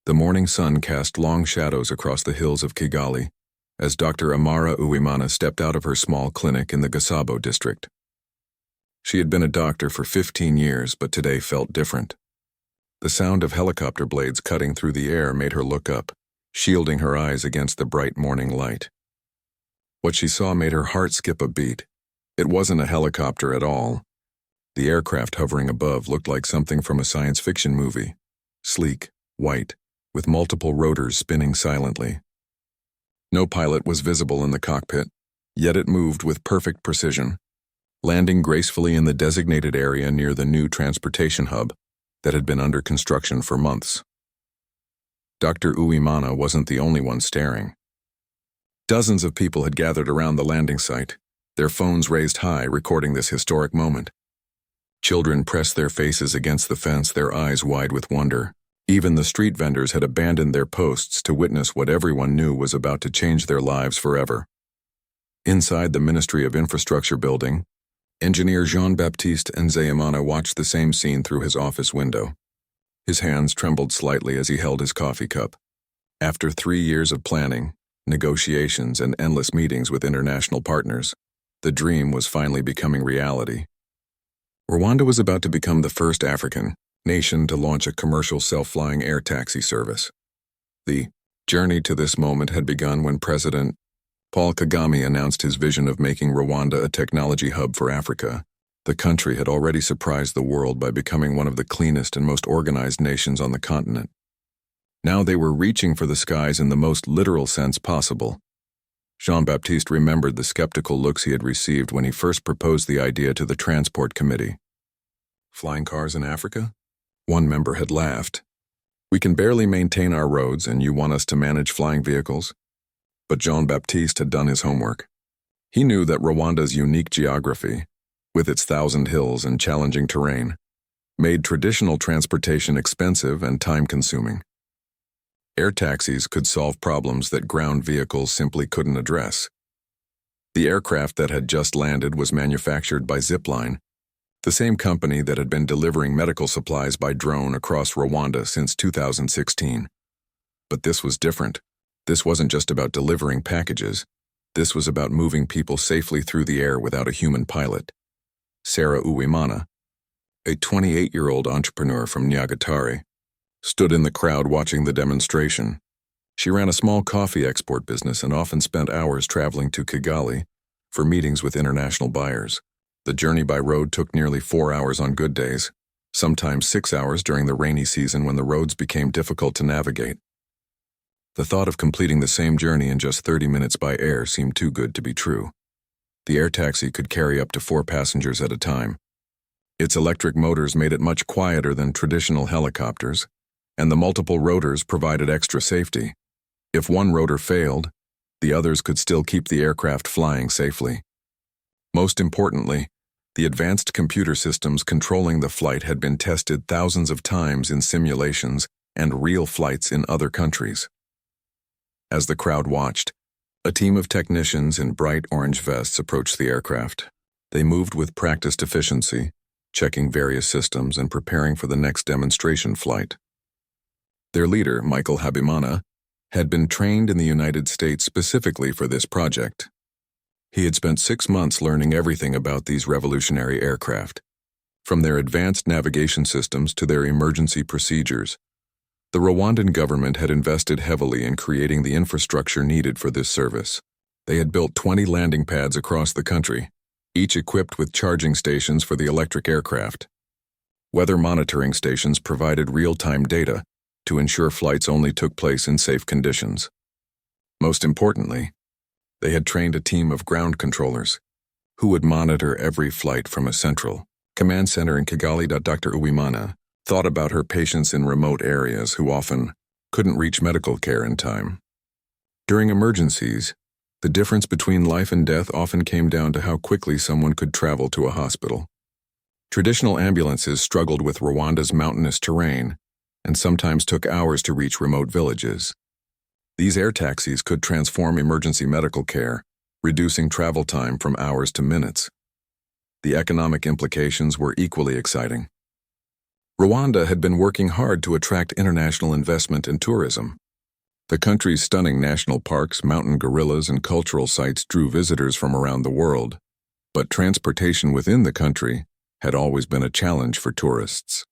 The morning sun cast long shadows across the hills of Kigali as Dr. Amara Uwimana stepped out of her small clinic in the Gasabo district. She had been a doctor for 15 years, but today felt different. The sound of helicopter blades cutting through the air made her look up, shielding her eyes against the bright morning light. What she saw made her heart skip a beat. It wasn't a helicopter at all. The aircraft hovering above looked like something from a science fiction movie, sleek, white, with multiple rotors spinning silently. No pilot was visible in the cockpit, yet it moved with perfect precision, landing gracefully in the designated area near the new transportation hub that had been under construction for months. Dr. Uwimana wasn't the only one staring. Dozens of people had gathered around the landing site, their phones raised high, recording this historic moment. Children pressed their faces against the fence, their eyes wide with wonder. Even the street vendors had abandoned their posts to witness what everyone knew was about to change their lives forever. Inside the Ministry of Infrastructure building, engineer Jean-Baptiste Nzeyimana watched the same scene through his office window. His hands trembled slightly as he held his coffee cup. After 3 years of planning, negotiations, and endless meetings with international partners, the dream was finally becoming reality. Rwanda was about to become the first African nation to launch a commercial self-flying air taxi service. The journey to this moment had begun when President Paul Kagame announced his vision of making Rwanda a technology hub for Africa. The country had already surprised the world by becoming one of the cleanest and most organized nations on the continent. Now they were reaching for the skies in the most literal sense possible. Jean-Baptiste remembered the skeptical looks he had received when he first proposed the idea to the Transport Committee. Flying cars in Africa? One member had laughed. We can barely maintain our roads, and you want us to manage flying vehicles? But Jean-Baptiste had done his homework. He knew that Rwanda's unique geography, with its 1,000 hills and challenging terrain, made traditional transportation expensive and time-consuming. Air taxis could solve problems that ground vehicles simply couldn't address. The aircraft that had just landed was manufactured by Zipline, the same company that had been delivering medical supplies by drone across Rwanda since 2016. But this was different. This wasn't just about delivering packages. This was about moving people safely through the air without a human pilot. Sarah Uwimana, a 28-year-old entrepreneur from Nyagatare, stood in the crowd watching the demonstration. She ran a small coffee export business and often spent hours traveling to Kigali for meetings with international buyers. The journey by road took nearly 4 hours on good days, sometimes 6 hours during the rainy season when the roads became difficult to navigate. The thought of completing the same journey in just 30 minutes by air seemed too good to be true. The air taxi could carry up to 4 passengers at a time. Its electric motors made it much quieter than traditional helicopters, and the multiple rotors provided extra safety. If one rotor failed, the others could still keep the aircraft flying safely. Most importantly, the advanced computer systems controlling the flight had been tested thousands of times in simulations and real flights in other countries. As the crowd watched, a team of technicians in bright orange vests approached the aircraft. They moved with practiced efficiency, checking various systems and preparing for the next demonstration flight. Their leader, Michael Habimana, had been trained in the United States specifically for this project. He had spent 6 months learning everything about these revolutionary aircraft, from their advanced navigation systems to their emergency procedures. The Rwandan government had invested heavily in creating the infrastructure needed for this service. They had built 20 landing pads across the country, each equipped with charging stations for the electric aircraft. Weather monitoring stations provided real-time data to ensure flights only took place in safe conditions. Most importantly, they had trained a team of ground controllers who would monitor every flight from a central command center in Kigali. Dr. Uwimana thought about her patients in remote areas who often couldn't reach medical care in time. During emergencies, the difference between life and death often came down to how quickly someone could travel to a hospital. Traditional ambulances struggled with Rwanda's mountainous terrain and sometimes took hours to reach remote villages. These air taxis could transform emergency medical care, reducing travel time from hours to minutes. The economic implications were equally exciting. Rwanda had been working hard to attract international investment in tourism. The country's stunning national parks, mountain gorillas, and cultural sites drew visitors from around the world, but transportation within the country had always been a challenge for tourists.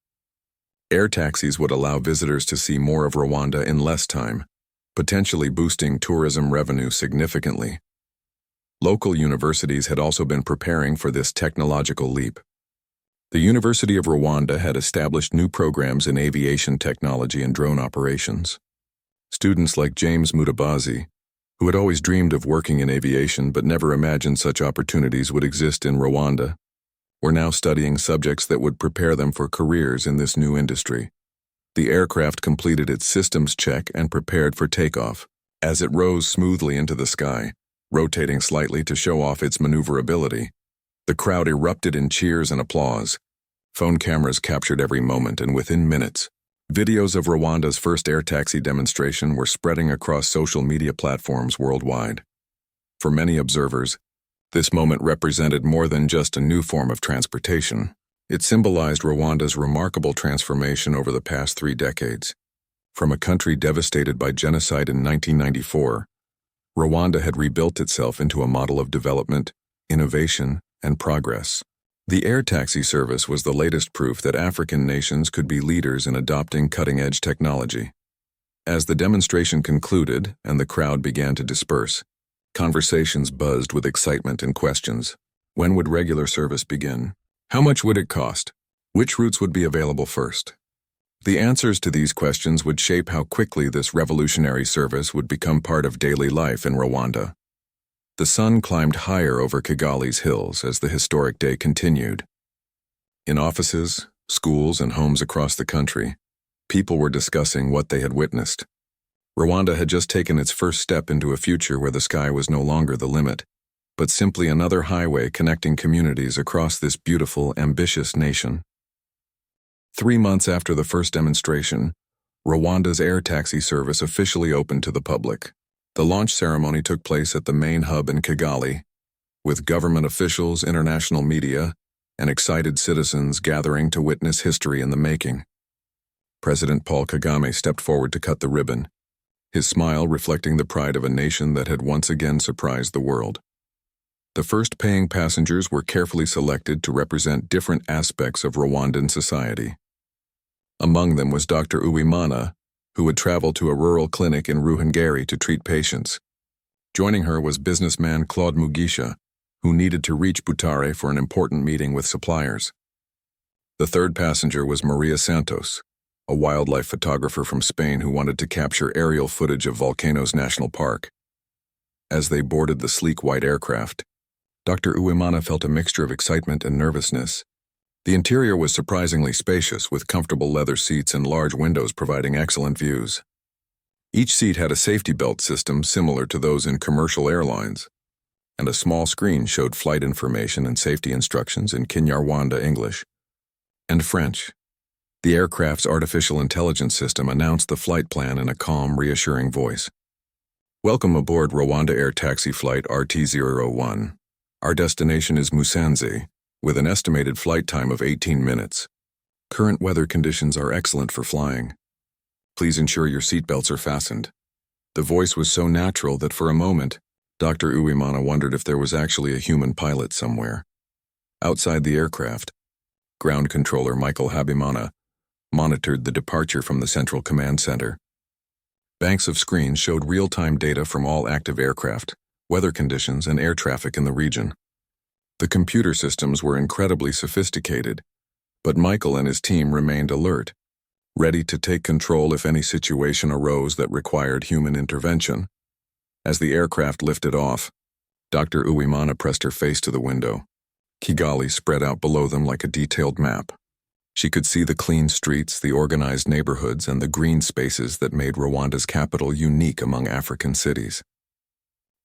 Air taxis would allow visitors to see more of Rwanda in less time, potentially boosting tourism revenue significantly. Local universities had also been preparing for this technological leap. The University of Rwanda had established new programs in aviation technology and drone operations. Students like James Mutabazi, who had always dreamed of working in aviation but never imagined such opportunities would exist in Rwanda, were now studying subjects that would prepare them for careers in this new industry. The aircraft completed its systems check and prepared for takeoff. As it rose smoothly into the sky, rotating slightly to show off its maneuverability, the crowd erupted in cheers and applause. Phone cameras captured every moment, and within minutes, videos of Rwanda's first air taxi demonstration were spreading across social media platforms worldwide. For many observers, this moment represented more than just a new form of transportation. It symbolized Rwanda's remarkable transformation over the past 3 decades. From a country devastated by genocide in 1994, Rwanda had rebuilt itself into a model of development, innovation, and progress. The air taxi service was the latest proof that African nations could be leaders in adopting cutting-edge technology. As the demonstration concluded and the crowd began to disperse, conversations buzzed with excitement and questions. When would regular service begin? How much would it cost? Which routes would be available first? The answers to these questions would shape how quickly this revolutionary service would become part of daily life in Rwanda. The sun climbed higher over Kigali's hills as the historic day continued. In offices, schools, and homes across the country, people were discussing what they had witnessed. Rwanda had just taken its first step into a future where the sky was no longer the limit, but simply another highway connecting communities across this beautiful, ambitious nation. 3 months after the first demonstration, Rwanda's air taxi service officially opened to the public. The launch ceremony took place at the main hub in Kigali, with government officials, international media, and excited citizens gathering to witness history in the making. President Paul Kagame stepped forward to cut the ribbon, his smile reflecting the pride of a nation that had once again surprised the world. The first paying passengers were carefully selected to represent different aspects of Rwandan society. Among them was Dr. Uwimana, who would travel to a rural clinic in Ruhengeri to treat patients. Joining her was businessman Claude Mugisha, who needed to reach Butare for an important meeting with suppliers. The third passenger was Maria Santos, a wildlife photographer from Spain who wanted to capture aerial footage of Volcanoes National Park. As they boarded the sleek white aircraft, Dr. Uwimana felt a mixture of excitement and nervousness. The interior was surprisingly spacious, with comfortable leather seats and large windows providing excellent views. Each seat had a safety belt system similar to those in commercial airlines, and a small screen showed flight information and safety instructions in Kinyarwanda English and French. The aircraft's artificial intelligence system announced the flight plan in a calm, reassuring voice. Welcome aboard Rwanda Air Taxi Flight RT-001. Our destination is Musanze, with an estimated flight time of 18 minutes. Current weather conditions are excellent for flying. Please ensure your seatbelts are fastened. The voice was so natural that for a moment, Dr. Uwimana wondered if there was actually a human pilot somewhere. Outside the aircraft, ground controller Michael Habimana monitored the departure from the Central Command Center. Banks of screens showed real-time data from all active aircraft, weather conditions, and air traffic in the region. The computer systems were incredibly sophisticated, but Michael and his team remained alert, ready to take control if any situation arose that required human intervention. As the aircraft lifted off, Dr. Uwimana pressed her face to the window. Kigali spread out below them like a detailed map. She could see the clean streets, the organized neighborhoods, and the green spaces that made Rwanda's capital unique among African cities.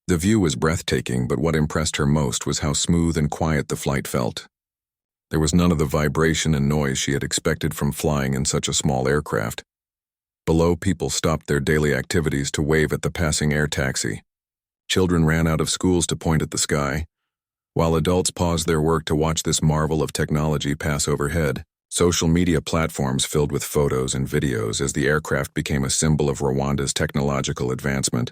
The view was breathtaking, but what impressed her most was how smooth and quiet the flight felt. There was none of the vibration and noise she had expected from flying in such a small aircraft. Below, people stopped their daily activities to wave at the passing air taxi. Children ran out of schools to point at the sky, while adults paused their work to watch this marvel of technology pass overhead. Social media platforms filled with photos and videos as the aircraft became a symbol of Rwanda's technological advancement.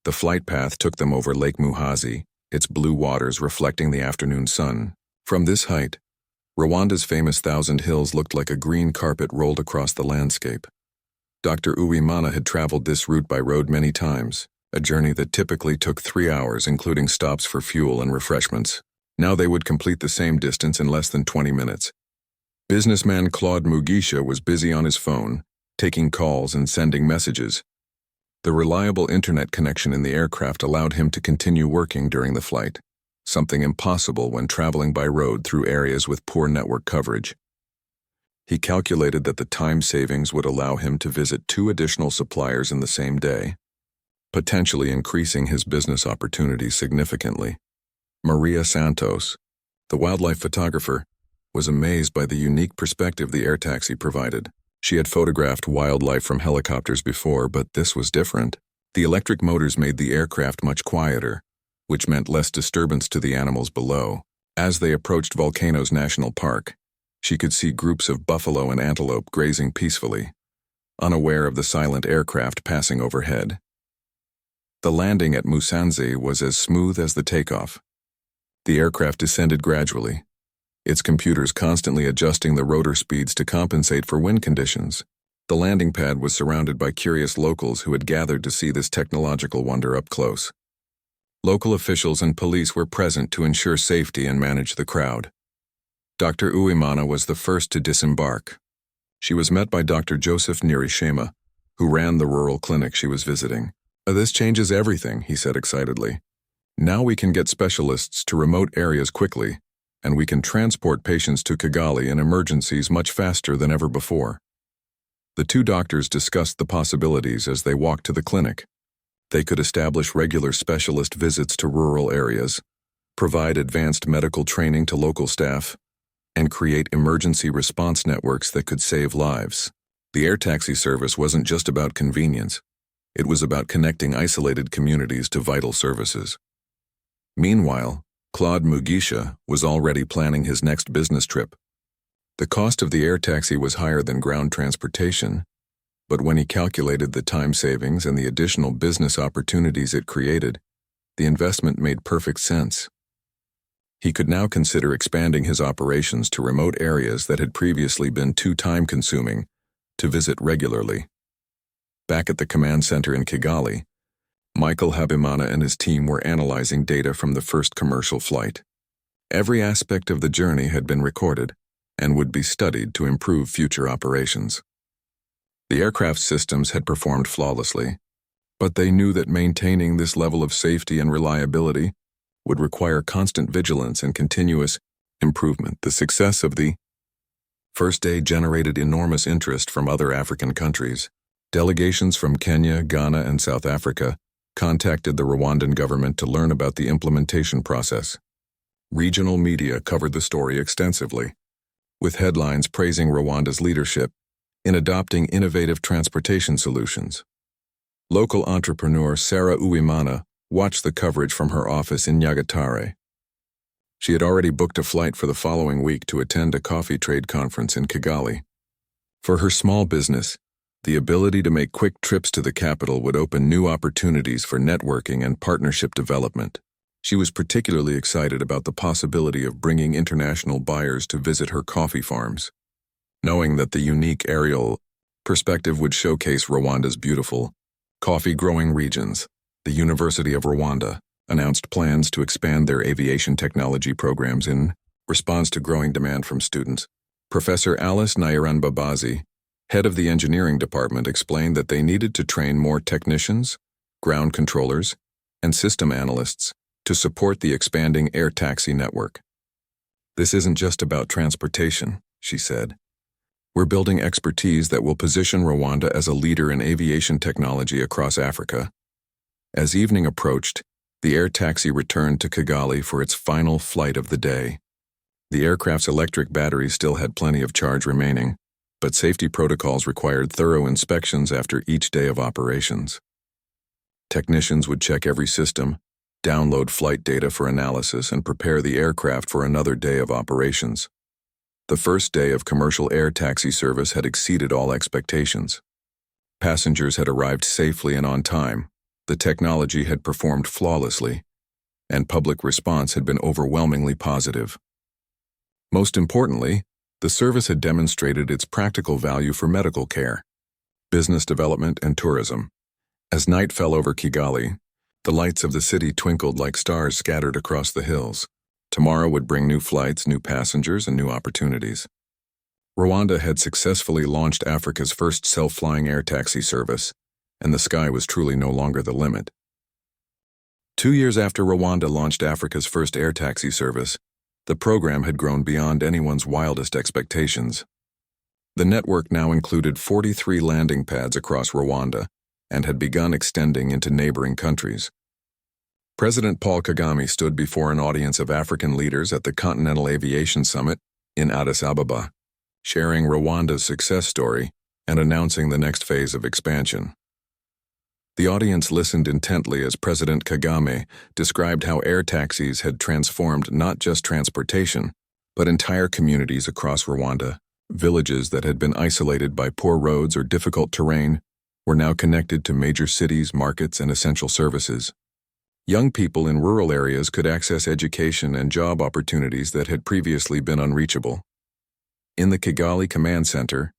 The flight path took them over Lake Muhazi, its blue waters reflecting the afternoon sun. From this height, Rwanda's famous Thousand Hills looked like a green carpet rolled across the landscape. Dr. Uwimana had traveled this route by road many times, a journey that typically took 3 hours, including stops for fuel and refreshments. Now they would complete the same distance in less than 20 minutes. Businessman Claude Mugisha was busy on his phone, taking calls and sending messages. The reliable internet connection in the aircraft allowed him to continue working during the flight, something impossible when traveling by road through areas with poor network coverage. He calculated that the time savings would allow him to visit 2 additional suppliers in the same day, potentially increasing his business opportunities significantly. Maria Santos, the wildlife photographer, was amazed by the unique perspective the air taxi provided. She had photographed wildlife from helicopters before, but this was different. The electric motors made the aircraft much quieter, which meant less disturbance to the animals below. As they approached Volcanoes National Park, she could see groups of buffalo and antelope grazing peacefully, unaware of the silent aircraft passing overhead. The landing at Musanze was as smooth as the takeoff. The aircraft descended gradually, its computers constantly adjusting the rotor speeds to compensate for wind conditions. The landing pad was surrounded by curious locals who had gathered to see this technological wonder up close. Local officials and police were present to ensure safety and manage the crowd. Dr. Uwimana was the first to disembark. She was met by Dr. Joseph Nirishema, who ran the rural clinic she was visiting. "This changes everything," he said excitedly. "Now we can get specialists to remote areas quickly, and we can transport patients to Kigali in emergencies much faster than ever before." The 2 doctors discussed the possibilities as they walked to the clinic. They could establish regular specialist visits to rural areas, provide advanced medical training to local staff, and create emergency response networks that could save lives. The air taxi service wasn't just about convenience. It was about connecting isolated communities to vital services. Meanwhile, Claude Mugisha was already planning his next business trip. The cost of the air taxi was higher than ground transportation, but when he calculated the time savings and the additional business opportunities it created, the investment made perfect sense. He could now consider expanding his operations to remote areas that had previously been too time-consuming to visit regularly. Back at the command center in Kigali, Michael Habimana and his team were analyzing data from the first commercial flight. Every aspect of the journey had been recorded and would be studied to improve future operations. The aircraft's systems had performed flawlessly, but they knew that maintaining this level of safety and reliability would require constant vigilance and continuous improvement. The success of the first day generated enormous interest from other African countries. Delegations from Kenya, Ghana, and South Africa contacted the Rwandan government to learn about the implementation process. Regional media covered the story extensively, with headlines praising Rwanda's leadership in adopting innovative transportation solutions. Local entrepreneur Sarah Uwimana watched the coverage from her office in Nyagatare. She had already booked a flight for the following week to attend a coffee trade conference in Kigali. For her small business, the ability to make quick trips to the capital would open new opportunities for networking and partnership development. She was particularly excited about the possibility of bringing international buyers to visit her coffee farms, knowing that the unique aerial perspective would showcase Rwanda's beautiful coffee-growing regions. The University of Rwanda announced plans to expand their aviation technology programs in response to growing demand from students. Professor Alice Nyaranbabazi, head of the engineering department, explained that they needed to train more technicians, ground controllers, and system analysts to support the expanding air taxi network. "This isn't just about transportation," she said. "We're building expertise that will position Rwanda as a leader in aviation technology across Africa." As evening approached, the air taxi returned to Kigali for its final flight of the day. The aircraft's electric battery still had plenty of charge remaining, but safety protocols required thorough inspections after each day of operations. Technicians would check every system, download flight data for analysis, and prepare the aircraft for another day of operations. The first day of commercial air taxi service had exceeded all expectations. Passengers had arrived safely and on time, the technology had performed flawlessly, and public response had been overwhelmingly positive. Most importantly, the service had demonstrated its practical value for medical care, business development, and tourism. As night fell over Kigali, the lights of the city twinkled like stars scattered across the hills. Tomorrow would bring new flights, new passengers, and new opportunities. Rwanda had successfully launched Africa's first self-flying air taxi service, and the sky was truly no longer the limit. 2 years after Rwanda launched Africa's first air taxi service, the program had grown beyond anyone's wildest expectations. The network now included 43 landing pads across Rwanda and had begun extending into neighboring countries. President Paul Kagame stood before an audience of African leaders at the Continental Aviation Summit in Addis Ababa, sharing Rwanda's success story and announcing the next phase of expansion. The audience listened intently as President Kagame described how air taxis had transformed not just transportation, but entire communities across Rwanda. Villages that had been isolated by poor roads or difficult terrain were now connected to major cities, markets, and essential services. Young people in rural areas could access education and job opportunities that had previously been unreachable. In the Kigali Command Center,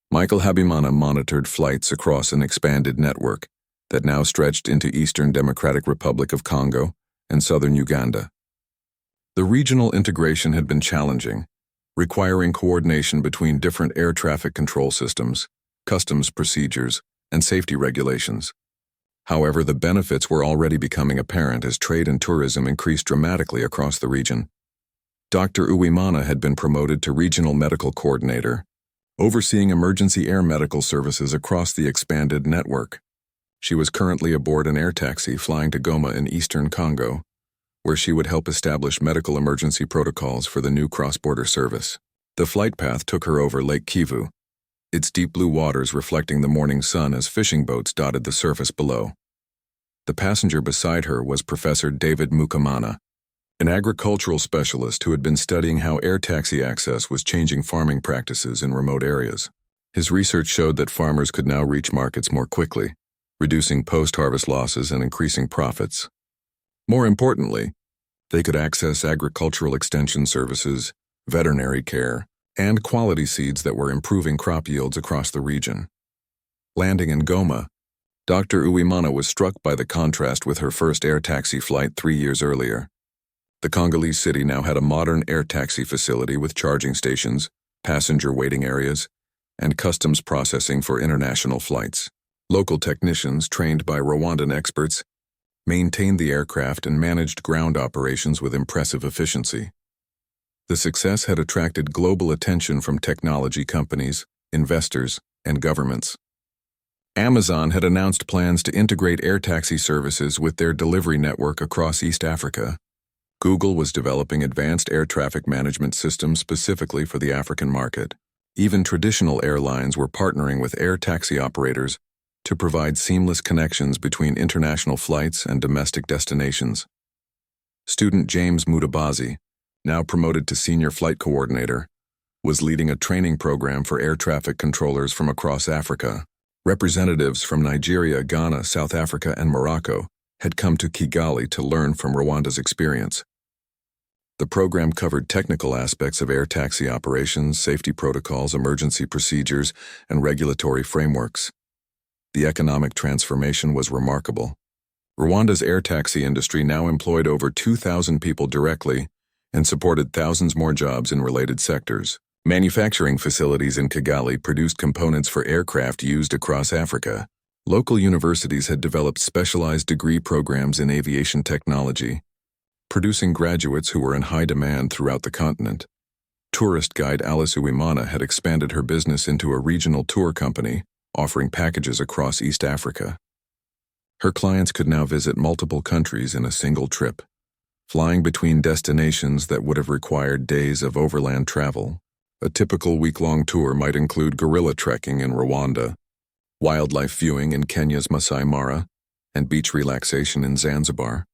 Michael Habimana monitored flights across an expanded network that now stretched into Eastern Democratic Republic of Congo and southern Uganda. The regional integration had been challenging, requiring coordination between different air traffic control systems, customs procedures, and safety regulations. However, the benefits were already becoming apparent as trade and tourism increased dramatically across the region. Dr. Uwimana had been promoted to Regional Medical Coordinator, overseeing emergency air medical services across the expanded network. She was currently aboard an air taxi flying to Goma in eastern Congo, where she would help establish medical emergency protocols for the new cross-border service. The flight path took her over Lake Kivu, its deep blue waters reflecting the morning sun as fishing boats dotted the surface below. The passenger beside her was Professor David Mukamana, an agricultural specialist who had been studying how air taxi access was changing farming practices in remote areas. His research showed that farmers could now reach markets more quickly, reducing post-harvest losses and increasing profits. More importantly, they could access agricultural extension services, veterinary care, and quality seeds that were improving crop yields across the region. Landing in Goma, Dr. Uwimana was struck by the contrast with her first air taxi flight 3 years earlier. The Congolese city now had a modern air taxi facility with charging stations, passenger waiting areas, and customs processing for international flights. Local technicians, trained by Rwandan experts, maintained the aircraft and managed ground operations with impressive efficiency. The success had attracted global attention from technology companies, investors, and governments. Amazon had announced plans to integrate air taxi services with their delivery network across East Africa. Google was developing advanced air traffic management systems specifically for the African market. Even traditional airlines were partnering with air taxi operators to provide seamless connections between international flights and domestic destinations. Student James Mutabazi, now promoted to senior flight coordinator, was leading a training program for air traffic controllers from across Africa. Representatives from Nigeria, Ghana, South Africa, and Morocco had come to Kigali to learn from Rwanda's experience. The program covered technical aspects of air taxi operations, safety protocols, emergency procedures, and regulatory frameworks. The economic transformation was remarkable. Rwanda's air taxi industry now employed over 2,000 people directly and supported thousands more jobs in related sectors. Manufacturing facilities in Kigali produced components for aircraft used across Africa. Local universities had developed specialized degree programs in aviation technology, producing graduates who were in high demand throughout the continent. Tourist guide Alice Uwimana had expanded her business into a regional tour company, offering packages across East Africa. Her clients could now visit multiple countries in a single trip, flying between destinations that would have required days of overland travel. A typical week-long tour might include gorilla trekking in Rwanda, wildlife viewing in Kenya's Masai Mara, and beach relaxation in Zanzibar,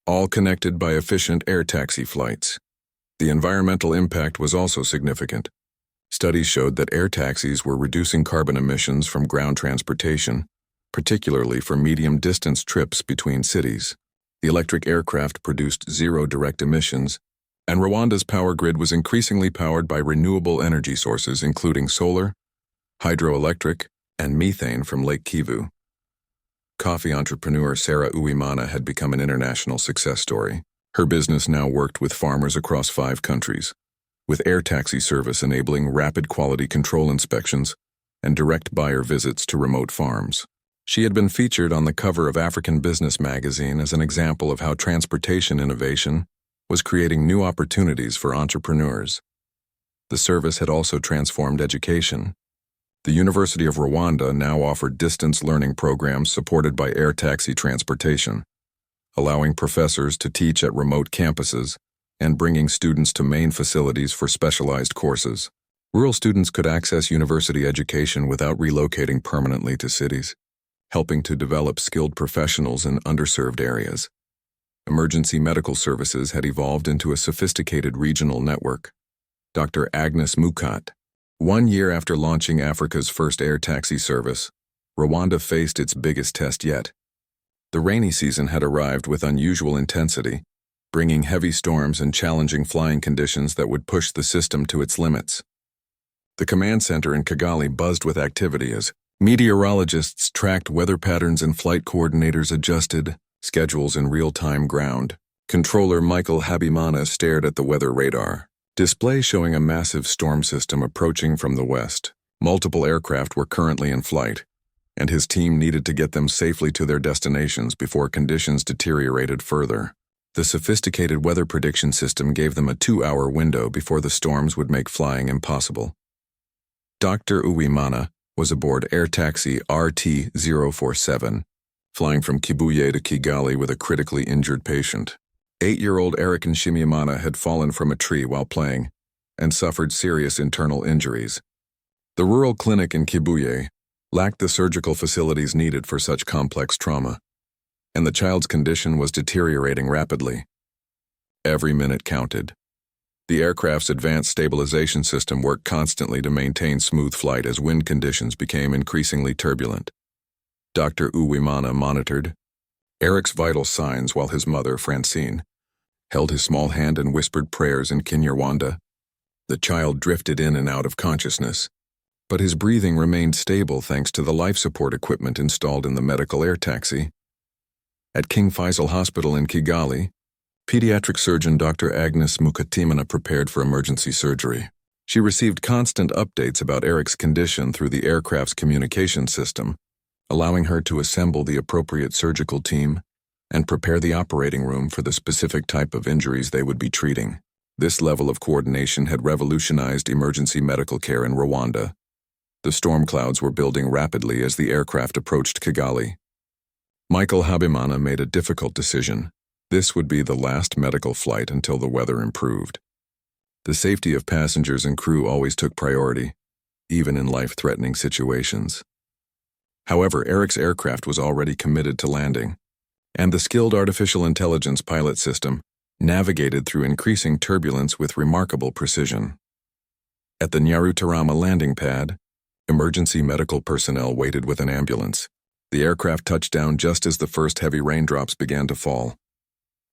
all connected by efficient air taxi flights. The environmental impact was also significant. Studies showed that air taxis were reducing carbon emissions from ground transportation, particularly for medium-distance trips between cities. The electric aircraft produced zero direct emissions, and Rwanda's power grid was increasingly powered by renewable energy sources including solar, hydroelectric, and methane from Lake Kivu. Coffee entrepreneur Sarah Uwimana had become an international success story. Her business now worked with farmers across 5 countries, with air taxi service enabling rapid quality control inspections and direct buyer visits to remote farms. She had been featured on the cover of African Business magazine as an example of how transportation innovation was creating new opportunities for entrepreneurs. The service had also transformed education. The University of Rwanda now offered distance learning programs supported by air taxi transportation, allowing professors to teach at remote campuses and bringing students to main facilities for specialized courses. Rural students could access university education without relocating permanently to cities, helping to develop skilled professionals in underserved areas. Emergency medical services had evolved into a sophisticated regional network. Dr. Agnes Mukat. 1 year after launching Africa's first air taxi service, Rwanda faced its biggest test yet. The rainy season had arrived with unusual intensity, bringing heavy storms and challenging flying conditions that would push the system to its limits. The command center in Kigali buzzed with activity as meteorologists tracked weather patterns and flight coordinators adjusted schedules in real-time. Ground controller Michael Habimana stared at the weather radar display showing a massive storm system approaching from the west. Multiple aircraft were currently in flight, and his team needed to get them safely to their destinations before conditions deteriorated further. The sophisticated weather prediction system gave them a 2-hour window before the storms would make flying impossible. Dr. Uwimana was aboard air taxi RT-047, flying from Kibuye to Kigali with a critically injured patient. 8-year-old Eric Nshimiyimana had fallen from a tree while playing and suffered serious internal injuries. The rural clinic in Kibuye lacked the surgical facilities needed for such complex trauma, and the child's condition was deteriorating rapidly. Every minute counted. The aircraft's advanced stabilization system worked constantly to maintain smooth flight as wind conditions became increasingly turbulent. Dr. Uwimana monitored Eric's vital signs while his mother, Francine, held his small hand and whispered prayers in Kinyarwanda. The child drifted in and out of consciousness, but his breathing remained stable thanks to the life support equipment installed in the medical air taxi. At King Faisal Hospital in Kigali, pediatric surgeon Dr. Agnes Mukatimana prepared for emergency surgery. She received constant updates about Eric's condition through the aircraft's communication system, allowing her to assemble the appropriate surgical team and prepare the operating room for the specific type of injuries they would be treating. This level of coordination had revolutionized emergency medical care in Rwanda. The storm clouds were building rapidly as the aircraft approached Kigali. Michael Habimana made a difficult decision. This would be the last medical flight until the weather improved. The safety of passengers and crew always took priority, even in life-threatening situations. However, Eric's aircraft was already committed to landing, and the skilled artificial intelligence pilot system navigated through increasing turbulence with remarkable precision. At the Nyarutarama landing pad, emergency medical personnel waited with an ambulance. The aircraft touched down just as the first heavy raindrops began to fall.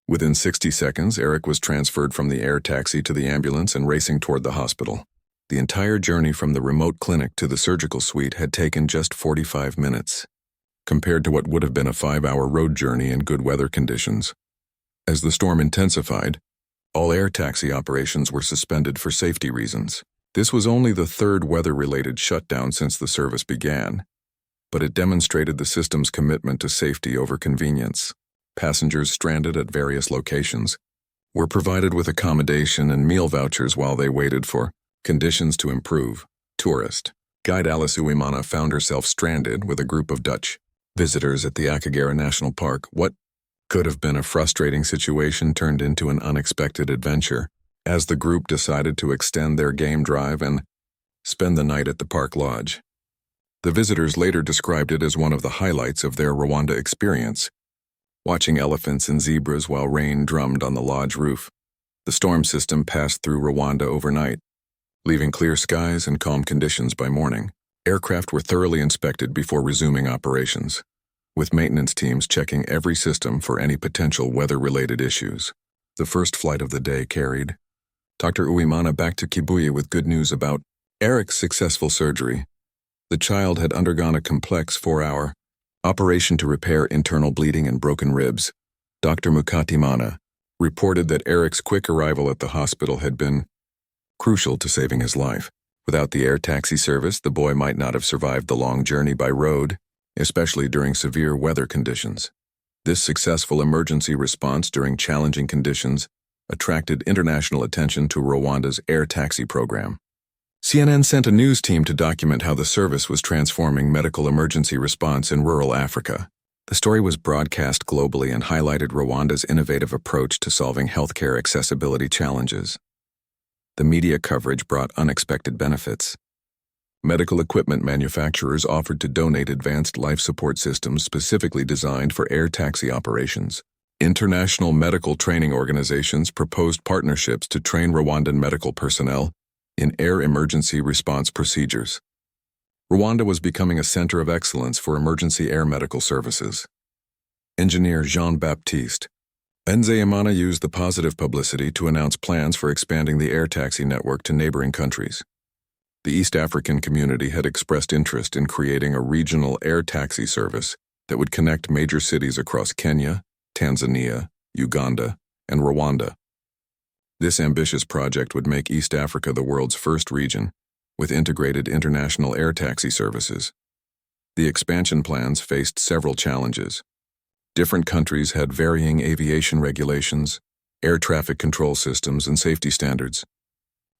Within 60 seconds, Eric was transferred from the air taxi to the ambulance and racing toward the hospital. The entire journey from the remote clinic to the surgical suite had taken just 45 minutes, compared to what would have been a 5-hour road journey in good weather conditions. As the storm intensified, all air taxi operations were suspended for safety reasons. This was only the third weather-related shutdown since the service began, but it demonstrated the system's commitment to safety over convenience. Passengers stranded at various locations were provided with accommodation and meal vouchers while they waited for conditions to improve. Tourist guide Alice Uwimana found herself stranded with a group of Dutch visitors at the Akagera National Park. What could have been a frustrating situation turned into an unexpected adventure, as the group decided to extend their game drive and spend the night at the park lodge. The visitors later described it as one of the highlights of their Rwanda experience, watching elephants and zebras while rain drummed on the lodge roof. The storm system passed through Rwanda overnight, leaving clear skies and calm conditions by morning. Aircraft were thoroughly inspected before resuming operations, with maintenance teams checking every system for any potential weather-related issues. The first flight of the day carried Dr. Uwimana back to Kibuye with good news about Eric's successful surgery. The child had undergone a complex 4-hour operation to repair internal bleeding and broken ribs. Dr. Mukatimana reported that Eric's quick arrival at the hospital had been crucial to saving his life. Without the air taxi service, the boy might not have survived the long journey by road, especially during severe weather conditions. This successful emergency response during challenging conditions attracted international attention to Rwanda's air taxi program. CNN sent a news team to document how the service was transforming medical emergency response in rural Africa. The story was broadcast globally and highlighted Rwanda's innovative approach to solving healthcare accessibility challenges. The media coverage brought unexpected benefits. Medical equipment manufacturers offered to donate advanced life support systems specifically designed for air taxi operations. International medical training organizations proposed partnerships to train Rwandan medical personnel in air emergency response procedures. Rwanda was becoming a center of excellence for emergency air medical services. Engineer Jean-Baptiste Nzeyimana used the positive publicity to announce plans for expanding the air taxi network to neighboring countries. The East African community had expressed interest in creating a regional air taxi service that would connect major cities across Kenya, Tanzania, Uganda, and Rwanda. This ambitious project would make East Africa the world's first region with integrated international air taxi services. The expansion plans faced several challenges. Different countries had varying aviation regulations, air traffic control systems, and safety standards.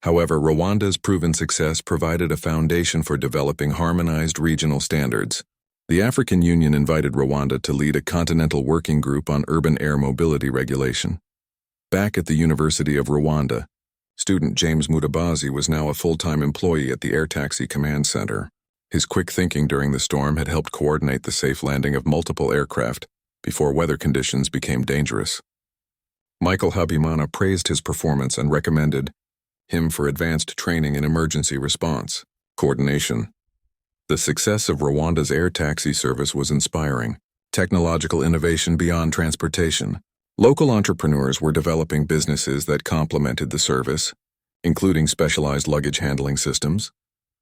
However, Rwanda's proven success provided a foundation for developing harmonized regional standards. The African Union invited Rwanda to lead a continental working group on urban air mobility regulation. Back at the University of Rwanda, student James Mutabazi was now a full-time employee at the Air Taxi Command Center. His quick thinking during the storm had helped coordinate the safe landing of multiple aircraft before weather conditions became dangerous. Michael Habimana praised his performance and recommended him for advanced training in emergency response coordination. The success of Rwanda's air taxi service was inspiring. Technological innovation beyond transportation. Local entrepreneurs were developing businesses that complemented the service, including specialized luggage handling systems,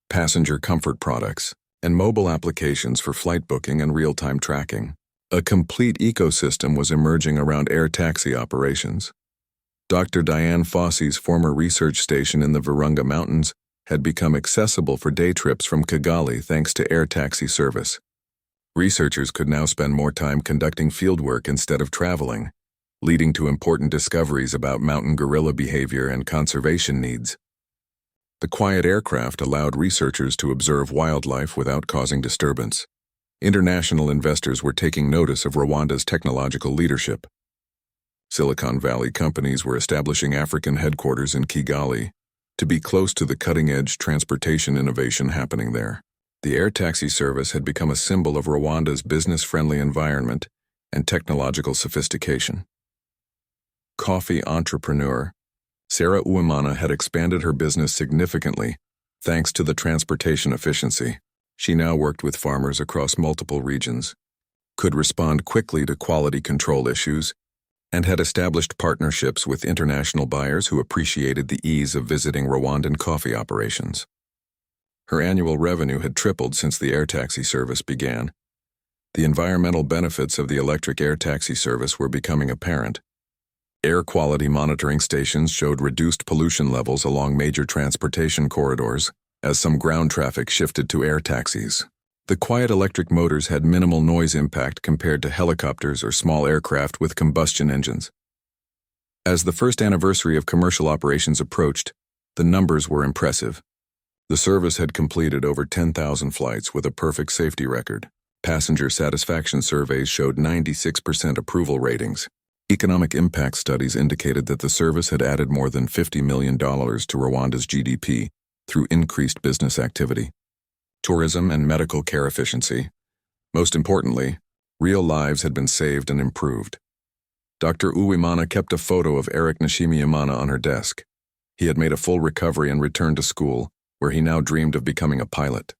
passenger comfort products, and mobile applications for flight booking and real-time tracking. A complete ecosystem was emerging around air taxi operations. Dr. Diane Fossey's former research station in the Virunga Mountains had become accessible for day trips from Kigali thanks to air taxi service. Researchers could now spend more time conducting fieldwork instead of traveling, leading to important discoveries about mountain gorilla behavior and conservation needs. The quiet aircraft allowed researchers to observe wildlife without causing disturbance. International investors were taking notice of Rwanda's technological leadership. Silicon Valley companies were establishing African headquarters in Kigali to be close to the cutting-edge transportation innovation happening there. The air taxi service had become a symbol of Rwanda's business-friendly environment and technological sophistication. Coffee entrepreneur Sarah Uwimana had expanded her business significantly thanks to the transportation efficiency. She now worked with farmers across multiple regions, could respond quickly to quality control issues, and had established partnerships with international buyers who appreciated the ease of visiting Rwandan coffee operations. Her annual revenue had tripled since the air taxi service began. The environmental benefits of the electric air taxi service were becoming apparent. Air quality monitoring stations showed reduced pollution levels along major transportation corridors as some ground traffic shifted to air taxis. The quiet electric motors had minimal noise impact compared to helicopters or small aircraft with combustion engines. As the first anniversary of commercial operations approached, the numbers were impressive. The service had completed over 10,000 flights with a perfect safety record. Passenger satisfaction surveys showed 96% approval ratings. Economic impact studies indicated that the service had added more than $50 million to Rwanda's GDP through increased business activity, tourism, and medical care efficiency. Most importantly, real lives had been saved and improved. Dr. Uwimana kept a photo of Eric Nishimiyamana on her desk. He had made a full recovery and returned to school, where he now dreamed of becoming a pilot.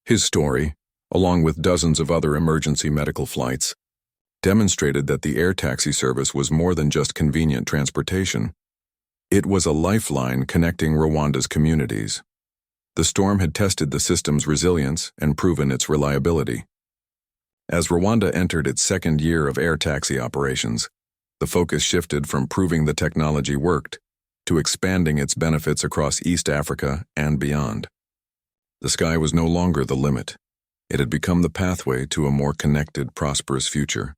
His story, along with dozens of other emergency medical flights, demonstrated that the air taxi service was more than just convenient transportation. It was a lifeline connecting Rwanda's communities. The storm had tested the system's resilience and proven its reliability. As Rwanda entered its second year of air taxi operations, the focus shifted from proving the technology worked to expanding its benefits across East Africa and beyond. The sky was no longer the limit. It had become the pathway to a more connected, prosperous future.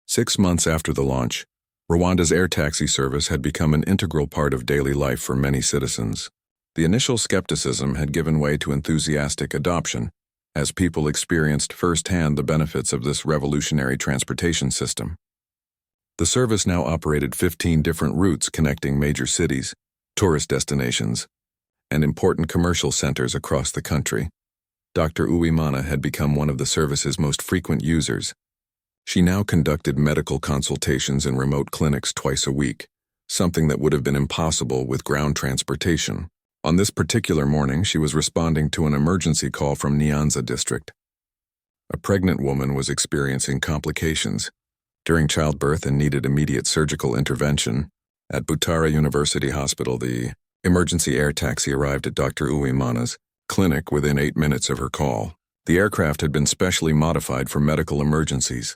6 months after the launch, Rwanda's air taxi service had become an integral part of daily life for many citizens. The initial skepticism had given way to enthusiastic adoption, as people experienced firsthand the benefits of this revolutionary transportation system. The service now operated 15 different routes connecting major cities, tourist destinations, and important commercial centers across the country. Dr. Uwimana had become one of the service's most frequent users. She now conducted medical consultations in remote clinics twice a week, something that would have been impossible with ground transportation. On this particular morning, she was responding to an emergency call from Nyanza district. A pregnant woman was experiencing complications during childbirth and needed immediate surgical intervention. At Butare University Hospital, the emergency air taxi arrived at Dr. Uwimana's clinic within 8 minutes of her call. The aircraft had been specially modified for medical emergencies,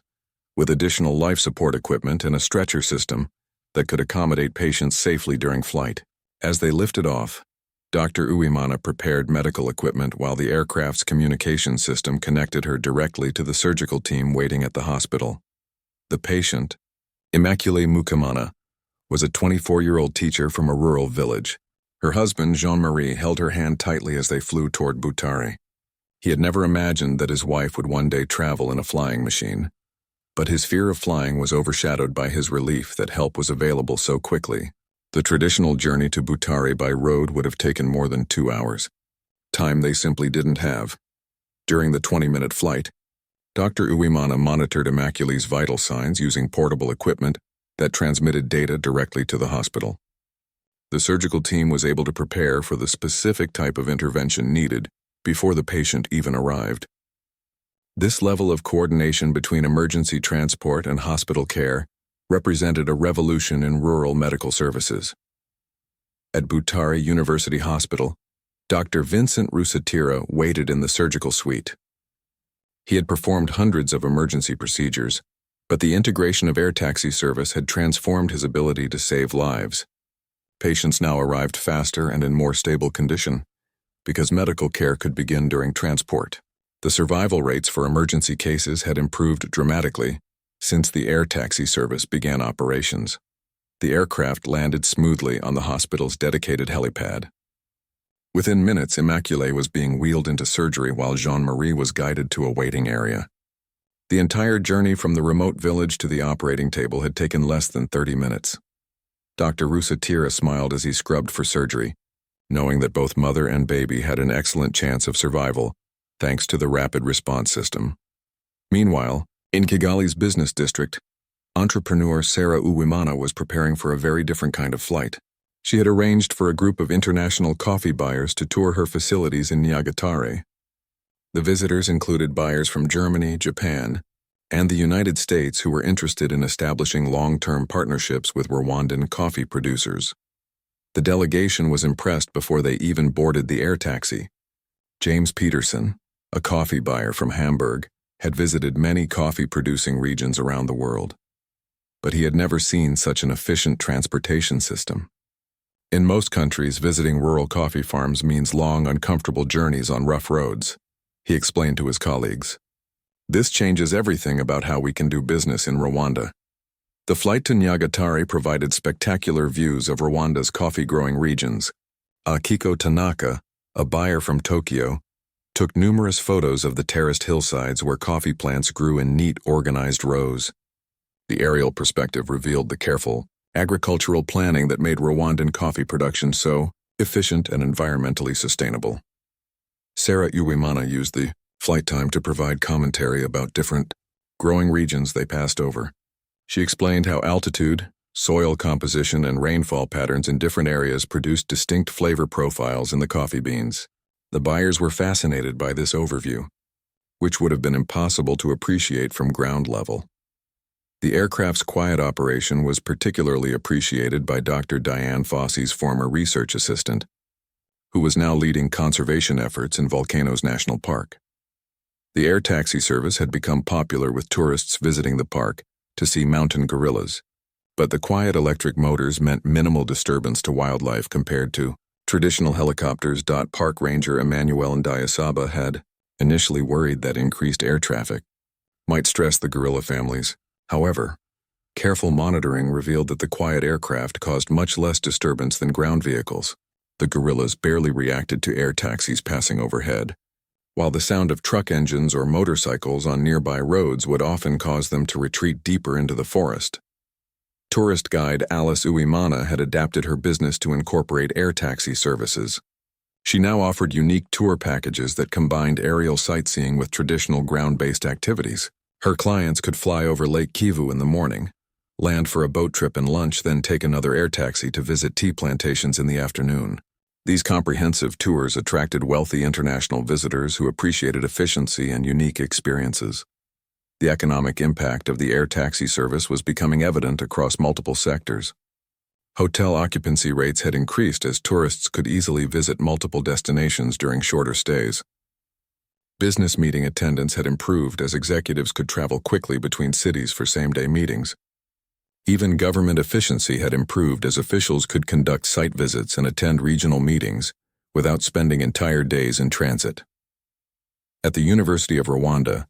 with additional life support equipment and a stretcher system that could accommodate patients safely during flight. As they lifted off, Dr. Uwimana prepared medical equipment while the aircraft's communication system connected her directly to the surgical team waiting at the hospital. The patient, Immaculée Mukamana, was a 24-year-old teacher from a rural village. Her husband, Jean-Marie, held her hand tightly as they flew toward Butare. He had never imagined that his wife would one day travel in a flying machine, but his fear of flying was overshadowed by his relief that help was available so quickly. The traditional journey to Butare by road would have taken more than 2 hours, time they simply didn't have. During the 20-minute flight, Dr. Uwimana monitored Immaculee's vital signs using portable equipment that transmitted data directly to the hospital. The surgical team was able to prepare for the specific type of intervention needed before the patient even arrived. This level of coordination between emergency transport and hospital care represented a revolution in rural medical services. At Butare University Hospital, Dr. Vincent Rusatira waited in the surgical suite. He had performed hundreds of emergency procedures, but the integration of air taxi service had transformed his ability to save lives. Patients now arrived faster and in more stable condition, because medical care could begin during transport. The survival rates for emergency cases had improved dramatically since the air taxi service began operations. The aircraft landed smoothly on the hospital's dedicated helipad. Within minutes, Immaculée was being wheeled into surgery while Jean-Marie was guided to a waiting area. The entire journey from the remote village to the operating table had taken less than 30 minutes. Dr. Rusatira smiled as he scrubbed for surgery, knowing that both mother and baby had an excellent chance of survival thanks to the rapid response system. Meanwhile, in Kigali's business district, entrepreneur Sarah Uwimana was preparing for a very different kind of flight. She had arranged for a group of international coffee buyers to tour her facilities in Nyagatare. The visitors included buyers from Germany, Japan, and the United States who were interested in establishing long-term partnerships with Rwandan coffee producers. The delegation was impressed before they even boarded the air taxi. James Peterson, a coffee buyer from Hamburg, had visited many coffee-producing regions around the world, but he had never seen such an efficient transportation system. In most countries, visiting rural coffee farms means long, uncomfortable journeys on rough roads, he explained to his colleagues. This changes everything about how we can do business in Rwanda. The flight to Nyagatare provided spectacular views of Rwanda's coffee-growing regions. Akiko Tanaka, a buyer from Tokyo, took numerous photos of the terraced hillsides where coffee plants grew in neat, organized rows. The aerial perspective revealed the careful, agricultural planning that made Rwandan coffee production so efficient and environmentally sustainable. Sarah Uwimana used the flight time to provide commentary about different growing regions they passed over. She explained how altitude, soil composition, and rainfall patterns in different areas produced distinct flavor profiles in the coffee beans. The buyers were fascinated by this overview, which would have been impossible to appreciate from ground level. The aircraft's quiet operation was particularly appreciated by Dr. Diane Fossey's former research assistant, who was now leading conservation efforts in Volcanoes National Park. The air taxi service had become popular with tourists visiting the park to see mountain gorillas, but the quiet electric motors meant minimal disturbance to wildlife compared to traditional helicopters. Park Ranger Emmanuel Ndiasaba had initially worried that increased air traffic might stress the gorilla families. However, careful monitoring revealed that the quiet aircraft caused much less disturbance than ground vehicles. The gorillas barely reacted to air taxis passing overhead, while the sound of truck engines or motorcycles on nearby roads would often cause them to retreat deeper into the forest. Tourist guide Alice Uwimana had adapted her business to incorporate air taxi services. She now offered unique tour packages that combined aerial sightseeing with traditional ground-based activities. Her clients could fly over Lake Kivu in the morning, land for a boat trip and lunch, then take another air taxi to visit tea plantations in the afternoon. These comprehensive tours attracted wealthy international visitors who appreciated efficiency and unique experiences. The economic impact of the air taxi service was becoming evident across multiple sectors. Hotel occupancy rates had increased as tourists could easily visit multiple destinations during shorter stays. Business meeting attendance had improved as executives could travel quickly between cities for same-day meetings. Even government efficiency had improved as officials could conduct site visits and attend regional meetings without spending entire days in transit. At the University of Rwanda,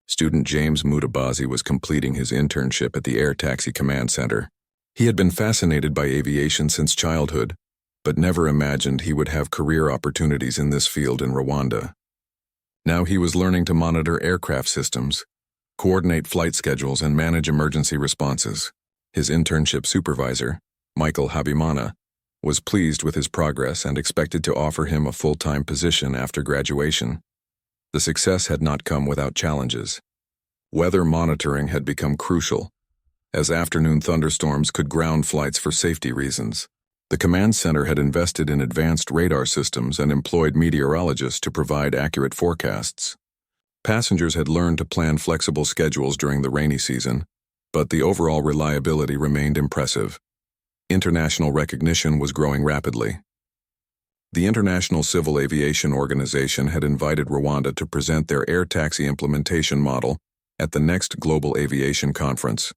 student James Mutabazi was completing his internship at the Air Taxi Command Center. He had been fascinated by aviation since childhood, but never imagined he would have career opportunities in this field in Rwanda. Now he was learning to monitor aircraft systems, coordinate flight schedules, and manage emergency responses. His internship supervisor, Michael Habimana, was pleased with his progress and expected to offer him a full-time position after graduation. The success had not come without challenges. Weather monitoring had become crucial, as afternoon thunderstorms could ground flights for safety reasons. The command center had invested in advanced radar systems and employed meteorologists to provide accurate forecasts. Passengers had learned to plan flexible schedules during the rainy season, but the overall reliability remained impressive. International recognition was growing rapidly. The International Civil Aviation Organization had invited Rwanda to present their air taxi implementation model at the next Global Aviation Conference.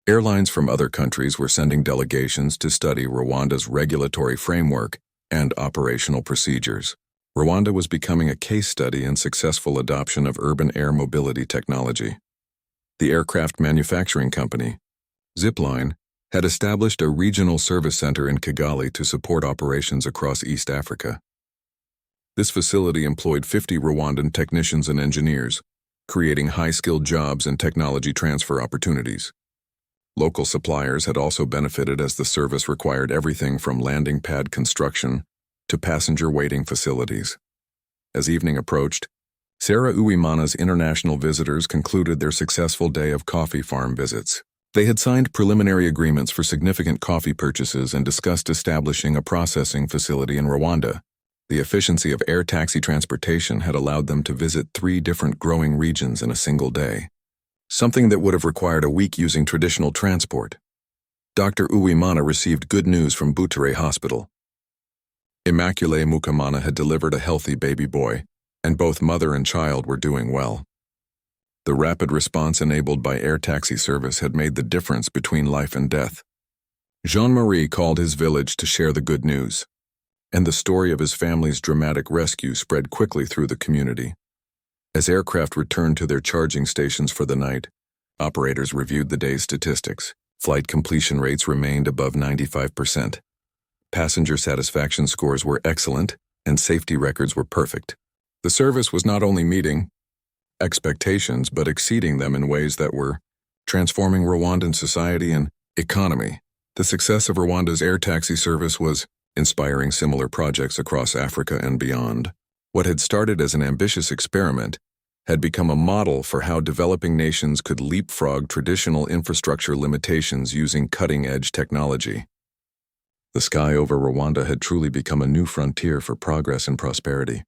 Airlines from other countries were sending delegations to study Rwanda's regulatory framework and operational procedures. Rwanda was becoming a case study in successful adoption of urban air mobility technology. The aircraft manufacturing company, Zipline, had established a regional service center in Kigali to support operations across East Africa. This facility employed 50 Rwandan technicians and engineers, creating high-skilled jobs and technology transfer opportunities. Local suppliers had also benefited as the service required everything from landing pad construction to passenger waiting facilities. As evening approached, Sarah Uwimana's international visitors concluded their successful day of coffee farm visits. They had signed preliminary agreements for significant coffee purchases and discussed establishing a processing facility in Rwanda. The efficiency of air taxi transportation had allowed them to visit 3 different growing regions in a single day, something that would have required a week using traditional transport. Dr. Uwimana received good news from Butare Hospital. Immaculée Mukamana had delivered a healthy baby boy, and both mother and child were doing well. The rapid response enabled by air taxi service had made the difference between life and death. Jean-Marie called his village to share the good news, and the story of his family's dramatic rescue spread quickly through the community. As aircraft returned to their charging stations for the night, operators reviewed the day's statistics. Flight completion rates remained above 95%. Passenger satisfaction scores were excellent, and safety records were perfect. The service was not only meeting expectations but exceeding them in ways that were transforming Rwandan society and economy. The success of Rwanda's air taxi service was inspiring similar projects across Africa and beyond. What had started as an ambitious experiment had become a model for how developing nations could leapfrog traditional infrastructure limitations using cutting-edge technology. The sky over Rwanda had truly become a new frontier for progress and prosperity.